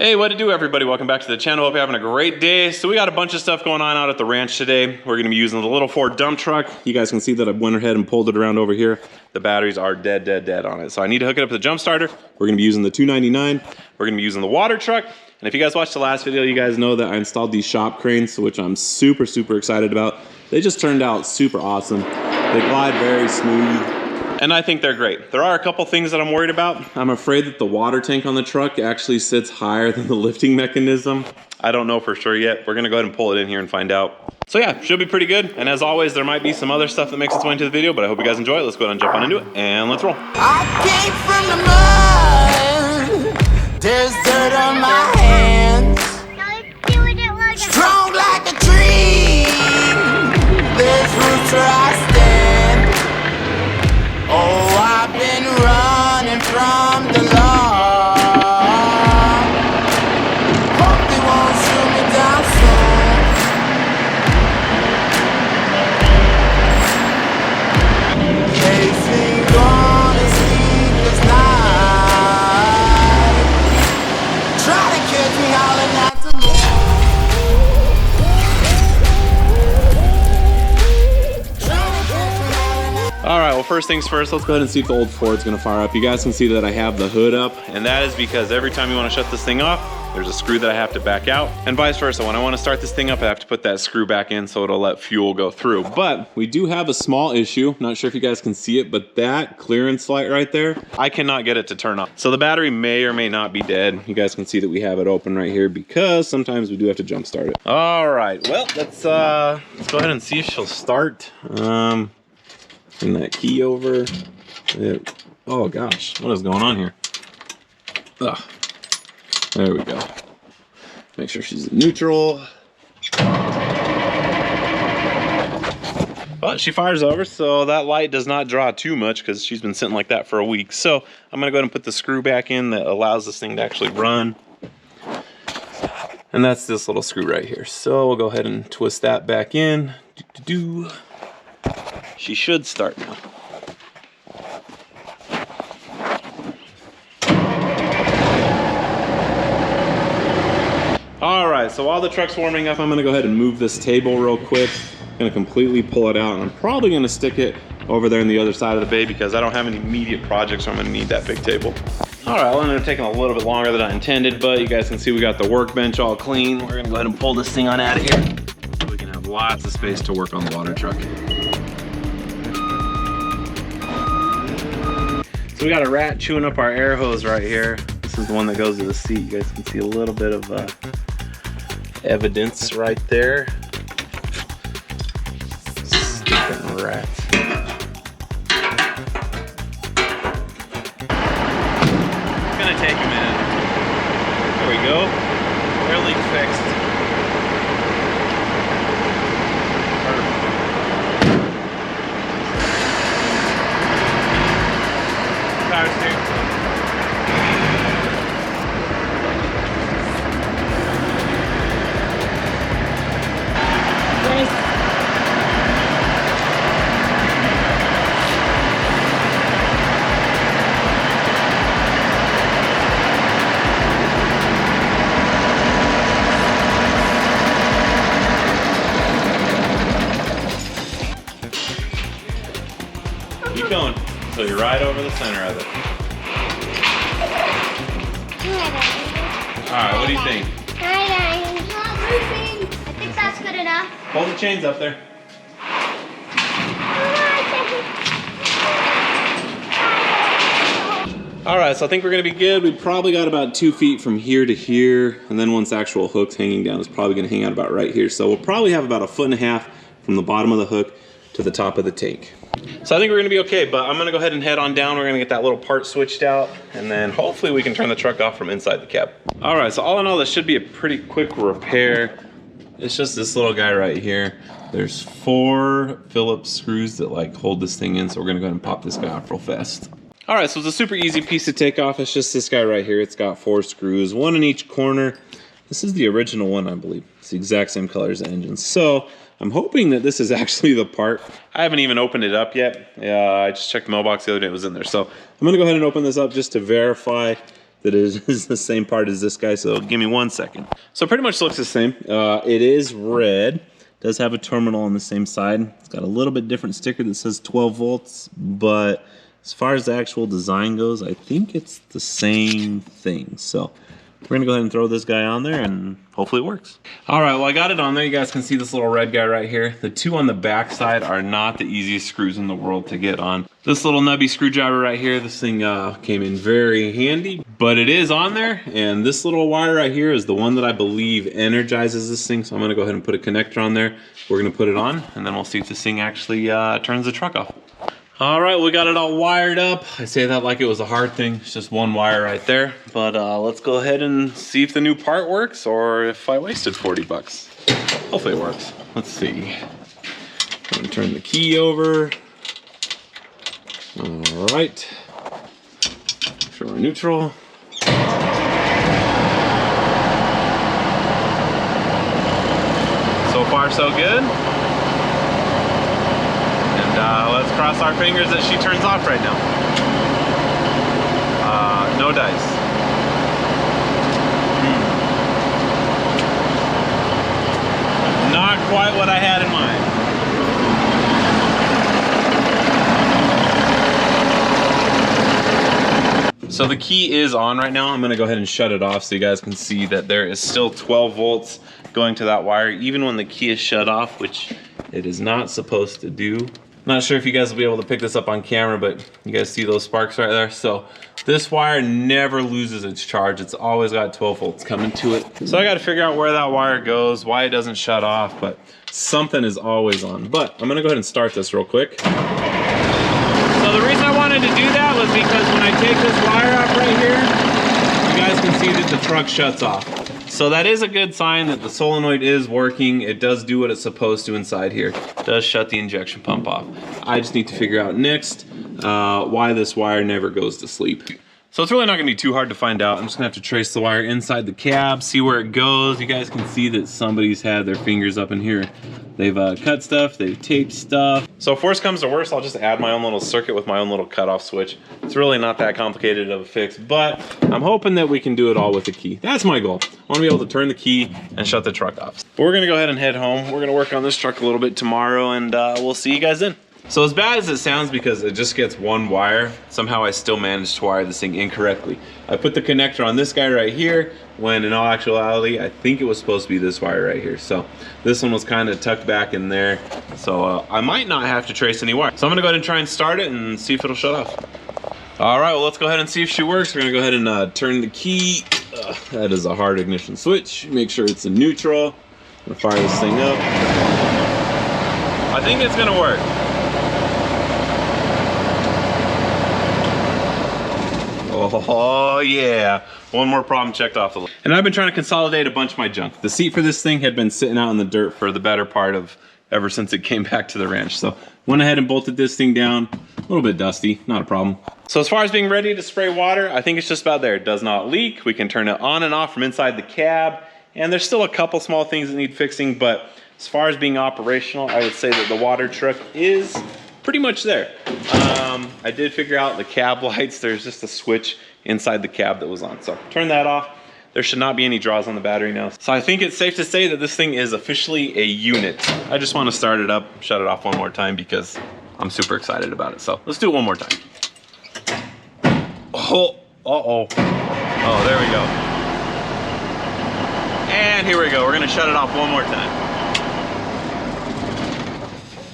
Hey, what to do, everybody? Welcome back to the channel. Hope you're having a great day. So we got a bunch of stuff going on out at the ranch today. We're gonna be using the little Ford dump truck. You guys can see that I went ahead and pulled it around over here. The batteries are dead on it. So I need to hook it up to the jump starter. We're gonna be using the 299. We're gonna be using the water truck. And if you guys watched the last video, you guys know that I installed these shop cranes, which I'm super excited about. They just turned out super awesome. They glide very smooth. And I think they're great. There are a couple things that I'm worried about. I'm afraid that the water tank on the truck actually sits higher than the lifting mechanism. I don't know for sure yet. We're gonna go ahead and pull it in here and find out. So yeah, should be pretty good. And as always, there might be some other stuff that makes its way into the video, but I hope you guys enjoy it. Let's go ahead and jump on into it and let's roll. I came from the mud. There's dirt on my hands. Strong like a tree. There's roots where I stand. Oh, I've been running from the law. Hope they won't shoot me down soon. Chasing on a sleepless night. Try to catch me howling at the moon. All right, well, first things first, let's go ahead and see if the old Ford's gonna fire up. You guys can see that I have the hood up, and that is because every time you wanna shut this thing off, there's a screw that I have to back out, and vice versa. When I wanna start this thing up, I have to put that screw back in so it'll let fuel go through. But we do have a small issue. Not sure if you guys can see it, but that clearance light right there, I cannot get it to turn on. So the battery may or may not be dead. You guys can see that we have it open right here because sometimes we do have to jump start it. All right, well, let's go ahead and see if she'll start. Bring that key over. Oh gosh, what is going on here? Ugh. There we go. Make sure she's in neutral. But she fires over, so that light does not draw too much because she's been sitting like that for a week. So I'm gonna go ahead and put the screw back in that allows this thing to actually run. And that's this little screw right here. So we'll go ahead and twist that back in. She should start now. All right, so while the truck's warming up, I'm gonna go ahead and move this table real quick. I'm gonna completely pull it out, and I'm probably gonna stick it over there on the other side of the bay because I don't have any immediate projects, so I'm gonna need that big table. All right, well, it ended up taking a little bit longer than I intended, but you guys can see we got the workbench all clean. We're gonna go ahead and pull this thing on out of here so we can have lots of space to work on the water truck. So we got a rat chewing up our air hose right here. This is the one that goes to the seat. You guys can see a little bit of evidence right there. Stinking rat. It's gonna take a minute. There we go. Air leak fixed. Power steering. Keep going until you're right over the center of it. Alright, what do you think? I think that's good enough. Hold the chains up there. Alright, so I think we're gonna be good. We probably got about 2 feet from here to here, and then once the actual hook's hanging down, it's probably gonna hang out about right here. So we'll probably have about 1.5 feet from the bottom of the hook to the top of the tank. So I think we're gonna be okay, but I'm gonna go ahead and head on down. We're gonna get that little part switched out, and then hopefully we can turn the truck off from inside the cab. All right, so all in all, this should be a pretty quick repair. It's just this little guy right here. There's 4 Phillips screws that like hold this thing in, so we're gonna go ahead and pop this guy off real fast. All right, so it's a super easy piece to take off. It's just this guy right here. It's got 4 screws, 1 in each corner. This is the original one, I believe. It's the exact same color as the engine. So I'm hoping that this is actually the part. I haven't even opened it up yet. I just checked the mailbox the other day, it was in there. So I'm gonna go ahead and open this up just to verify that is the same part as this guy, so give me 1 second. So pretty much looks the same. It is red. Does have a terminal on the same side. It's got a little bit different sticker that says 12 volts, but as far as the actual design goes, I think it's the same thing. So we're gonna go ahead and throw this guy on there and hopefully it works. All right, well I got it on there. You guys can see this little red guy right here. The two on the back side are not the easiest screws in the world to get on. This little nubby screwdriver right here, this thing came in very handy, but it is on there. And this little wire right here is the one that I believe energizes this thing. So I'm gonna go ahead and put a connector on there. We're gonna put it on and then we'll see if this thing actually turns the truck off. All right, we got it all wired up. I say that like it was a hard thing. It's just one wire right there. But let's go ahead and see if the new part works or if I wasted 40 bucks. Hopefully it works. Let's see. I'm gonna turn the key over. All right. Show our neutral. So far, so good. Let's cross our fingers that she turns off right now. No dice. Not quite what I had in mind. So the key is on right now. I'm gonna go ahead and shut it off so you guys can see that there is still 12 volts going to that wire, even when the key is shut off, which it is not supposed to do. Not sure if you guys will be able to pick this up on camera, but you guys see those sparks right there? So this wire never loses its charge. It's always got 12 volts coming to it. So I gotta figure out where that wire goes, why it doesn't shut off, but something is always on. But I'm gonna go ahead and start this real quick. So the reason I wanted to do that was because when I take this wire off right here, you guys can see that the truck shuts off. So that is a good sign that the solenoid is working. It does do what it's supposed to inside here. It does shut the injection pump off. I just need to figure out next why this wire never goes to sleep. So it's really not gonna be too hard to find out. I'm just gonna have to trace the wire inside the cab, see where it goes. You guys can see that somebody's had their fingers up in here. They've cut stuff, they've taped stuff. So if worse comes to worse, I'll just add my own little circuit with my own little cutoff switch. It's really not that complicated of a fix, but I'm hoping that we can do it all with a key. That's my goal. I wanna be able to turn the key and shut the truck off. But we're gonna go ahead and head home. We're gonna work on this truck a little bit tomorrow and we'll see you guys then. So as bad as it sounds because it just gets one wire, somehow I still managed to wire this thing incorrectly. I put the connector on this guy right here, when in all actuality, I think it was supposed to be this wire right here. So this one was kind of tucked back in there. So I might not have to trace any wire. So I'm gonna go ahead and try and start it and see if it'll shut off. All right, well, let's go ahead and see if she works. We're gonna go ahead and turn the key. That is a hard ignition switch. Make sure it's in neutral. I'm gonna fire this thing up. I think it's gonna work. Oh yeah, one more problem checked off the list. And I've been trying to consolidate a bunch of my junk. The seat for this thing had been sitting out in the dirt for the better part of ever since it came back to the ranch. So went ahead and bolted this thing down. A little bit dusty, not a problem. So as far as being ready to spray water, I think it's just about there. It does not leak. We can turn it on and off from inside the cab. And there's still a couple small things that need fixing, but as far as being operational, I would say that the water truck is pretty much there. I did figure out the cab lights. There's just a switch inside the cab that was on. So turn that off. There should not be any draws on the battery now. So I think it's safe to say that this thing is officially a unit. I just want to start it up, shut it off one more time because I'm super excited about it. So let's do it one more time. Oh, uh-oh. Oh, there we go. And here we go. We're gonna shut it off one more time.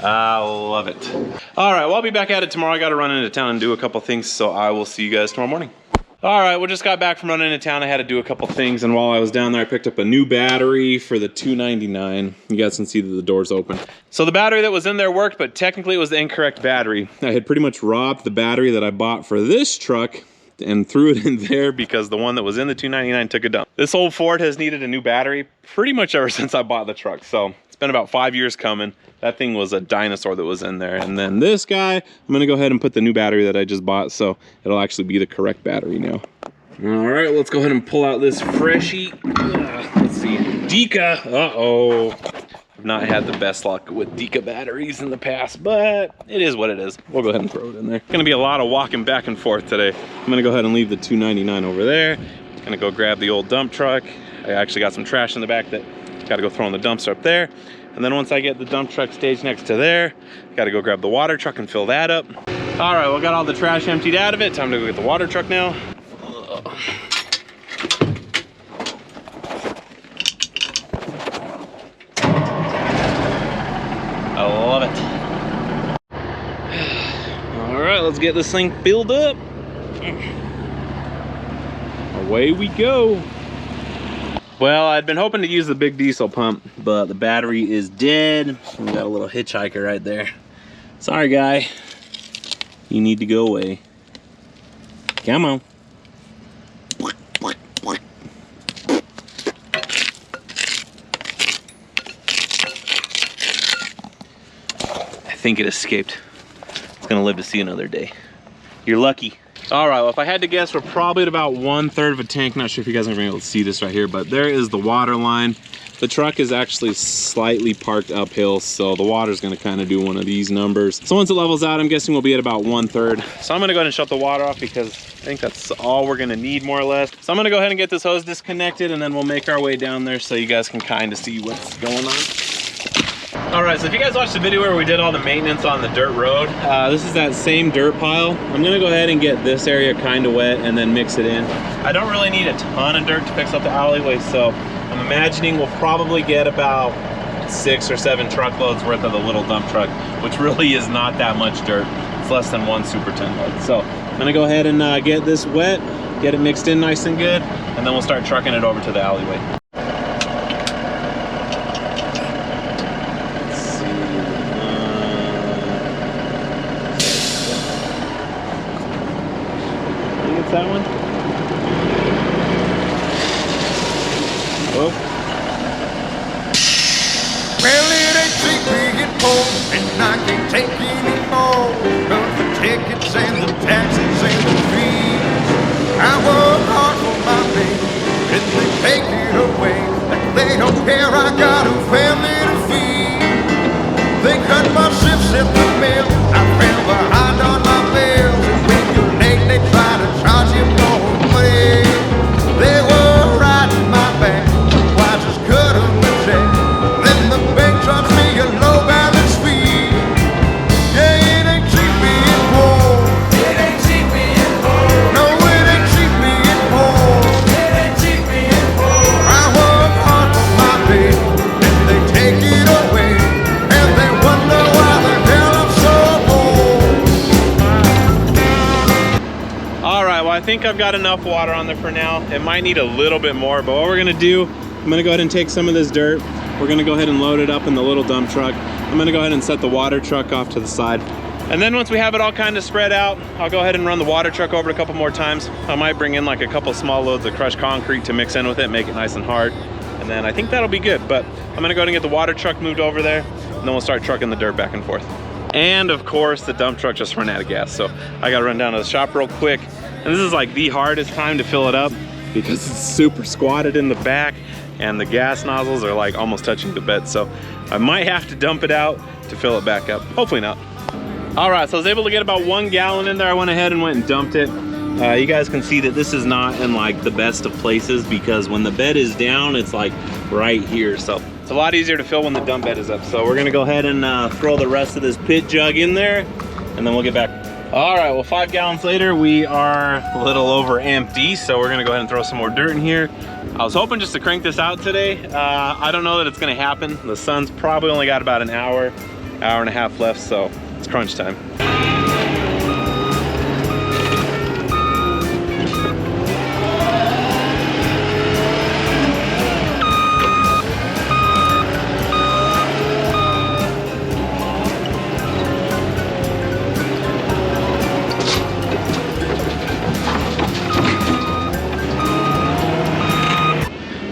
I love it. All right, well, I'll be back at it tomorrow. I got to run into town and do a couple things, so I will see you guys tomorrow morning. All right, we just got back from running into town. I had to do a couple things, and while I was down there, I picked up a new battery for the 299. You guys can see that the door's open. So the battery that was in there worked, but technically it was the incorrect battery. I had pretty much robbed the battery that I bought for this truck and threw it in there because the one that was in the 299 took a dump. This old Ford has needed a new battery pretty much ever since I bought the truck, so it's been about 5 years coming. That thing was a dinosaur that was in there. And then this guy, I'm gonna go ahead and put the new battery that I just bought so it'll actually be the correct battery now. All right, let's go ahead and pull out this freshie. Let's see, Deka, uh-oh. not had the best luck with Deka batteries in the past, but it is what it is. We'll go ahead and throw it in there. Gonna be a lot of walking back and forth today. I'm gonna go ahead and leave the 299 over there. Gonna go grab the old dump truck. I actually got some trash in the back that gotta go throw in the dumpster up there. And then once I get the dump truck staged next to there, gotta go grab the water truck and fill that up. All right, well, got all the trash emptied out of it. Time to go get the water truck now. I love it. All right, let's get this thing filled up. Away we go. Well, I'd been hoping to use the big diesel pump, but the battery is dead. We got a little hitchhiker right there. Sorry, guy. You need to go away. Come on. I think it escaped. It's gonna live to see another day. You're lucky. All right, well, if I had to guess, we're probably at about 1/3 of a tank. Not sure if you guys are gonna be able to see this right here, but there is the water line. The truck is actually slightly parked uphill, so the water's gonna kind of do one of these numbers. So once it levels out, I'm guessing we'll be at about 1/3. So I'm gonna go ahead and shut the water off because I think that's all we're gonna need more or less. So I'm gonna go ahead and get this hose disconnected, and then we'll make our way down there so you guys can kind of see what's going on. All right, so if you guys watched the video where we did all the maintenance on the dirt road, this is that same dirt pile. I'm gonna go ahead and get this area kind of wet and then mix it in. I don't really need a ton of dirt to fix up the alleyway, so I'm imagining we'll probably get about 6 or 7 truckloads worth of the little dump truck, which really is not that much dirt. It's less than 1 Super 10 load. So I'm gonna go ahead and get this wet, get it mixed in nice and good, and then we'll start trucking it over to the alleyway. That one. Oh. Well, it ain't cheap being poor, and I can't take anymore. But the tickets and the taxes and the fees, I work hard for my pay, and they take it away. Like they don't care, I got a family to feed. They cut my shifts at the mill, I fell behind on my bills, and when you're late, they try to charge you more money. They were riding my back, so I just cut them a check. Then the bank charged me a low balance fee. Yeah, it ain't cheap being poor. It ain't cheap being poor. No, it ain't cheap being poor. It ain't cheap being poor. I work hard for my pay, and they take it away, and they wonder why the hell I'm so poor. All right, well, I think I've got enough water on there for now. It might need a little bit more, but what we're gonna do, I'm gonna go ahead and take some of this dirt. We're gonna go ahead and load it up in the little dump truck. I'm gonna go ahead and set the water truck off to the side. And then once we have it all kind of spread out, I'll go ahead and run the water truck over a couple more times. I might bring in like a couple small loads of crushed concrete to mix in with it, make it nice and hard. And then I think that'll be good, but I'm gonna go ahead and get the water truck moved over there, and then we'll start trucking the dirt back and forth. And of course, the dump truck just ran out of gas, so I gotta run down to the shop real quick. And this is like the hardest time to fill it up because it's super squatted in the back and the gas nozzles are like almost touching the bed. So I might have to dump it out to fill it back up. Hopefully not. All right, so I was able to get about 1 gallon in there. I went ahead and went and dumped it. You guys can see that this is not in like the best of places because when the bed is down, it's like right here. So it's a lot easier to fill when the dump bed is up. So we're gonna go ahead and throw the rest of this pit jug in there and then we'll get back. All right, well, 5 gallons later, we are a little over empty. So we're gonna go ahead and throw some more dirt in here. I was hoping just to crank this out today. I don't know that it's gonna happen. The sun's probably only got about an hour and a half left. So it's crunch time.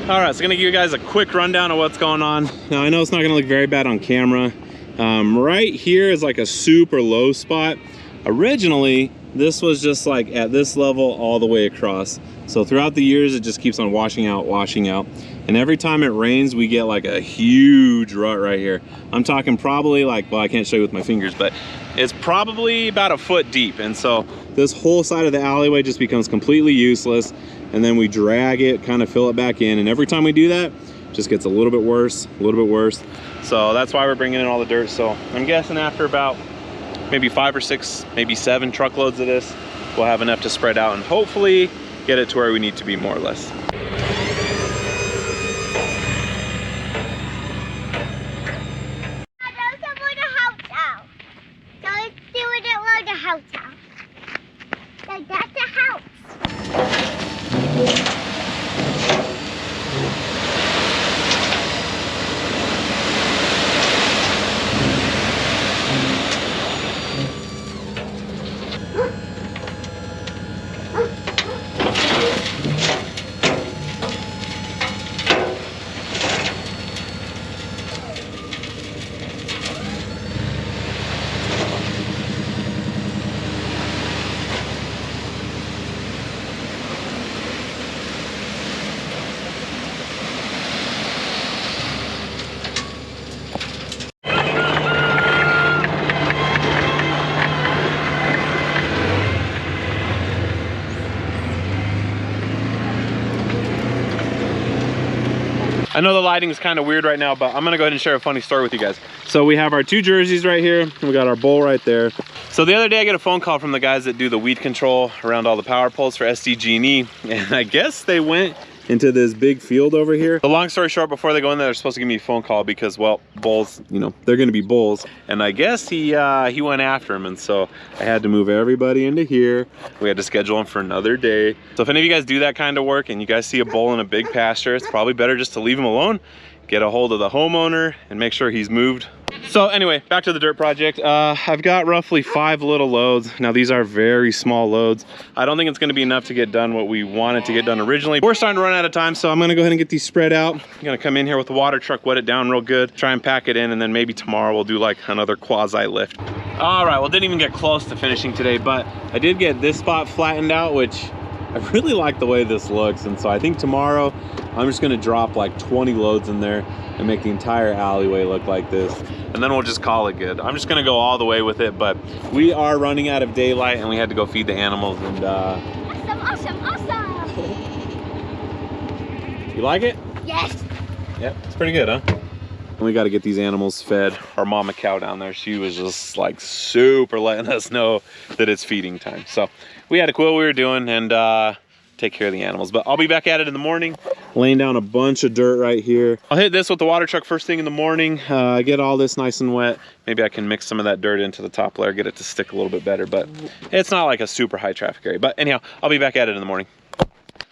All right, so gonna give you guys a quick rundown of what's going on. Now I know it's not gonna look very bad on camera. Right here is like a super low spot. Originally, this was just like at this level all the way across. So throughout the years, it just keeps on washing out. And every time it rains, we get like a huge rut right here. I'm talking probably like, well, I can't show you with my fingers, but it's probably about a foot deep. And so this whole side of the alleyway just becomes completely useless. And then we drag it, kind of fill it back in. And every time we do that, it just gets a little bit worse, a little bit worse. So that's why we're bringing in all the dirt. So I'm guessing after about maybe 5 or 6, maybe 7 truckloads of this, we'll have enough to spread out and hopefully get it to where we need to be more or less. I know the lighting is kind of weird right now, but I'm gonna go ahead and share a funny story with you guys. So we have our 2 jerseys right here, and we got our bowl right there. So the other day I get a phone call from the guys that do the weed control around all the power poles for SDG&E, and I guess they went into this big field over here. The long story short, before they go in there, they're supposed to give me a phone call because, well, bulls, you know, they're gonna be bulls. And I guess he went after him, and so I had to move everybody into here. We had to schedule him for another day. So if any of you guys do that kind of work and you guys see a bull in a big pasture, it's probably better just to leave him alone, get a hold of the homeowner and make sure he's moved. So anyway, back to the dirt project. I've got roughly 5 little loads. Now these are very small loads. I don't think it's gonna be enough to get done what we wanted to get done originally. We're starting to run out of time, so I'm gonna go ahead and get these spread out. I'm gonna come in here with the water truck, wet it down real good, try and pack it in, and then maybe tomorrow we'll do like another quasi lift. All right, well, didn't even get close to finishing today, but I did get this spot flattened out, which I really like the way this looks. And so I think tomorrow I'm just gonna drop like 20 loads in there and make the entire alleyway look like this. And then we'll just call it good. I'm just gonna go all the way with it, but we are running out of daylight and we had to go feed the animals. And Awesome. you like it? Yes. Yep, it's pretty good, huh? And we got to get these animals fed. Our mama cow down there, she was just like super letting us know that it's feeding time. So we had to quit what we were doing and take care of the animals. But I'll be back at it in the morning, laying down a bunch of dirt right here. I'll hit this with the water truck first thing in the morning, get all this nice and wet. Maybe I can mix some of that dirt into the top layer, get it to stick a little bit better, but it's not like a super high traffic area. But anyhow, I'll be back at it in the morning.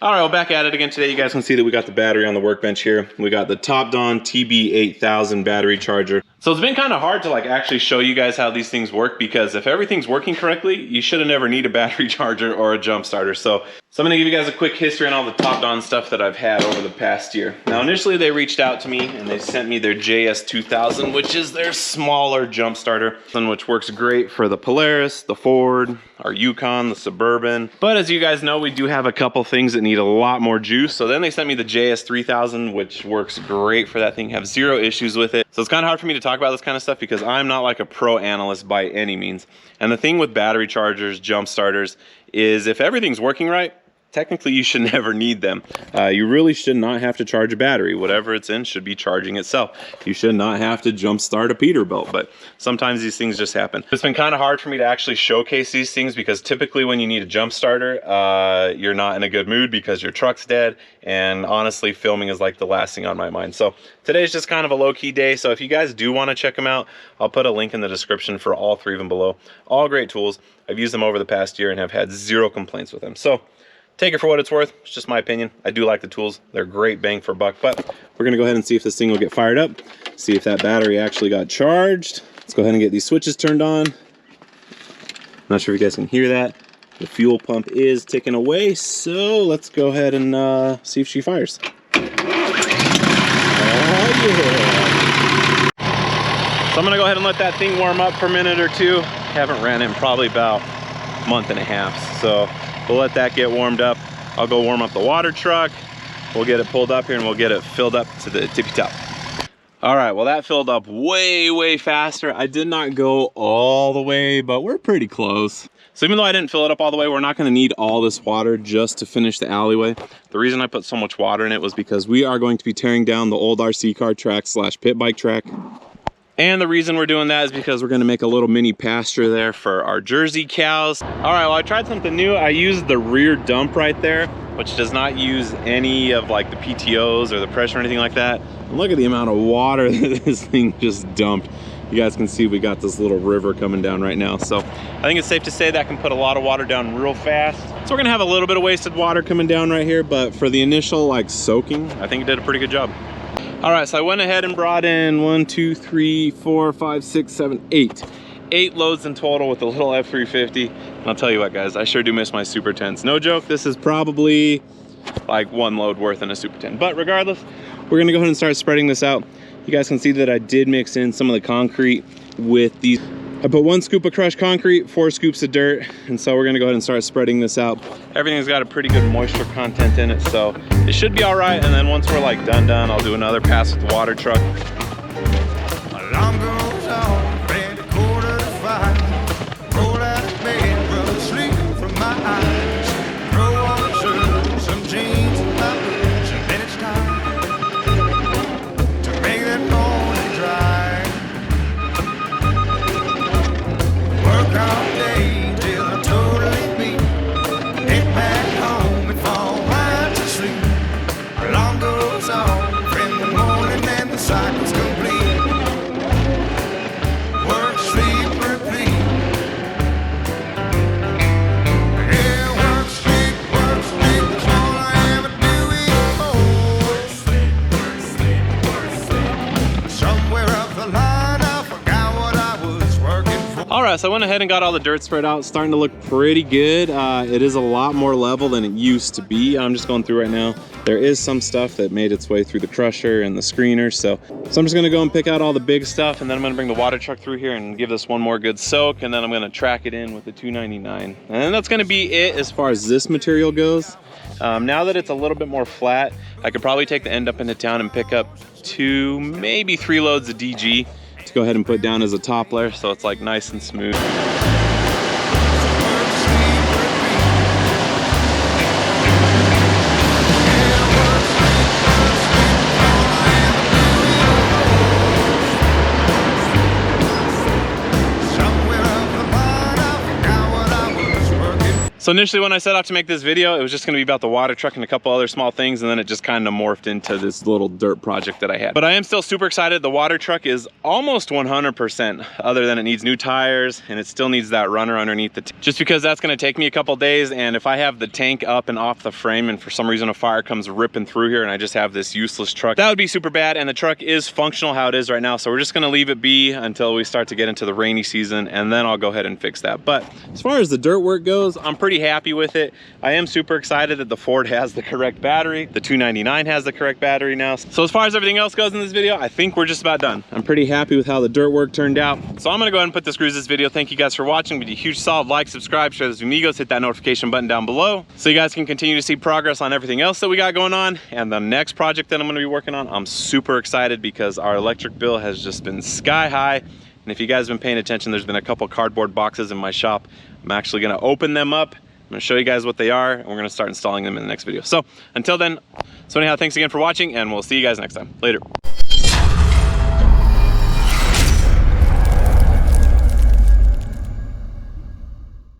All right, well, back at it again today. You guys can see that we got the battery on the workbench here. We got the TOPDON TB8000 battery charger. So it's been kind of hard to like actually show you guys how these things work, because if everything's working correctly, you shouldn't ever need a battery charger or a jump starter. So I'm gonna give you guys a quick history on all the TOPDON stuff that I've had over the past year. Now, initially they reached out to me and they sent me their JS2000, which is their smaller jump starter, which works great for the Polaris, the Ford, our Yukon, the Suburban. But as you guys know, we do have a couple things that need a lot more juice. So then they sent me the JS3000, which works great for that thing, have 0 issues with it. So it's kind of hard for me to talk about this kind of stuff because I'm not like a pro analyst by any means. And the thing with battery chargers, jump starters, is if everything's working right, technically you should never need them. You really should not have to charge a battery. Whatever it's in should be charging itself. You should not have to jump start a Peterbilt, but sometimes these things just happen. It's been kind of hard for me to actually showcase these things because typically when you need a jump starter, you're not in a good mood because your truck's dead, and honestly filming is like the last thing on my mind. So today's just kind of a low-key day, so if you guys do want to check them out, I'll put a link in the description for all 3 of them below. All great tools. I've used them over the past year and have had 0 complaints with them. So take it for what it's worth. It's just my opinion. I do like the tools. They're great bang for buck, but we're gonna go ahead and see if this thing will get fired up, see if that battery actually got charged. Let's go ahead and get these switches turned on. Not sure if you guys can hear that. The fuel pump is ticking away, so let's go ahead and see if she fires. Oh yeah. So I'm gonna go ahead and let that thing warm up for a minute or 2. Haven't ran it in probably about month and a half. So we'll let that get warmed up. I'll go warm up the water truck. We'll get it pulled up here and we'll get it filled up to the tippy top. All right, well that filled up way faster. I did not go all the way, but we're pretty close. So even though I didn't fill it up all the way, we're not gonna need all this water just to finish the alleyway. The reason I put so much water in it was because we are going to be tearing down the old RC car track slash pit bike track. And the reason we're doing that is because we're gonna make a little mini pasture there for our Jersey cows. All right, well I tried something new. I used the rear dump right there, which does not use any of like the PTOs or the pressure or anything like that. And look at the amount of water that this thing just dumped. You guys can see we got this little river coming down right now. So I think it's safe to say that can put a lot of water down real fast. So we're gonna have a little bit of wasted water coming down right here, but for the initial like soaking, I think it did a pretty good job. All right, so I went ahead and brought in 1, 2, 3, 4, 5, 6, 7, 8. 8 loads in total with the little F350. And I'll tell you what guys, I sure do miss my Super 10s. No joke, this is probably like 1 load worth in a Super 10. But regardless, we're gonna go ahead and start spreading this out. You guys can see that I did mix in some of the concrete with these. I put 1 scoop of crushed concrete, 4 scoops of dirt, and so we're gonna go ahead and start spreading this out. Everything's got a pretty good moisture content in it, so it should be all right. And then once we're like done, I'll do another pass with the water truck. Alarm goes off at 4:45. Roll out of bed, brother, sleep from my eyes. Throw on a shirt, some jeans and my boots, and then it's time to make that morning drive. Work all day till I'm totally beat. Head back home and fall right to sleep. Alarm goes off in the morning and the cycle's complete. Work, sleep, repeat. Yeah, work, sleep, that's all I ever do anymore. Somewhere up the line, I forgot what I was working for. All right, so I went ahead and got all the dirt spread out. It's starting to look pretty good. It is a lot more level than it used to be. I'm just going through right now. There is some stuff that made its way through the crusher and the screener. So I'm just gonna go and pick out all the big stuff, and then I'm gonna bring the water truck through here and give this one more good soak, and then I'm gonna track it in with the 299. And that's gonna be it as far as this material goes. Now that it's a little bit more flat, I could probably take the end up into town and pick up 2, maybe 3 loads of DG to go ahead and put down as a top layer, so it's like nice and smooth. So initially when I set out to make this video, it was just gonna be about the water truck and a couple other small things, and then it just kind of morphed into this little dirt project that I had. But I am still super excited. The water truck is almost 100%, other than it needs new tires and it still needs that runner underneath the tank. Just because that's gonna take me a couple days, and if I have the tank up and off the frame and for some reason a fire comes ripping through here and I just have this useless truck, that would be super bad. And the truck is functional how it is right now, so we're just gonna leave it be until we start to get into the rainy season, and then I'll go ahead and fix that. But as far as the dirt work goes, I'm pretty happy with it. I am super excited that the Ford has the correct battery. The 299 has the correct battery now. So as far as everything else goes in this video, I think we're just about done. I'm pretty happy with how the dirt work turned out. So I'm gonna go ahead and put this screws this video. Thank you guys for watching. Give me a huge solid like, subscribe, share this with amigos, hit that notification button down below so you guys can continue to see progress on everything else that we got going on. And the next project that I'm gonna be working on, I'm super excited because our electric bill has just been sky high. And if you guys have been paying attention, there's been a couple cardboard boxes in my shop. I'm actually gonna open them up. I'm gonna show you guys what they are, and we're gonna start installing them in the next video. So until then, so anyhow, thanks again for watching, and we'll see you guys next time. Later.